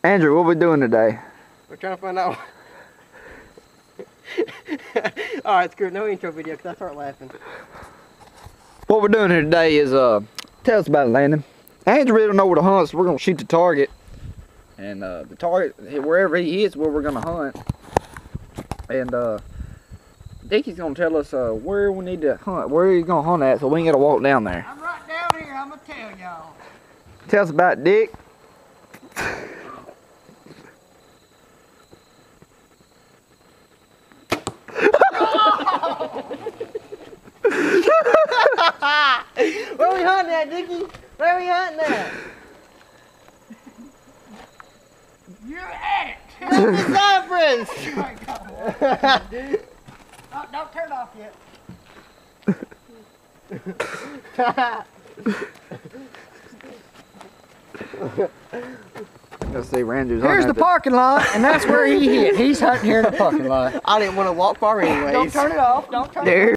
Andrew, what we doing today? We're trying to find out. Alright, screw it. No intro video because I start laughing. What we're doing here today is, tell us about it, Landon. Andrew really don't know where to hunt, so we're going to shoot the target. And the target, wherever he is, where we're going to hunt. And Dickie's going to tell us where we need to hunt, where he's going to hunt at, so we ain't got to walk down there. I'm right down here. I'm going to tell y'all. Tell us about it, Dick. Where we hunting at, Dickie? Where we hunting at? You're at! Look at the Oh, don't turn off yet. Let's see, Andrew's Here's the parking lot, and that's where he hit. He's hunting here in the parking lot. I didn't want to walk far anyway. Don't turn it off. Don't turn it off. There.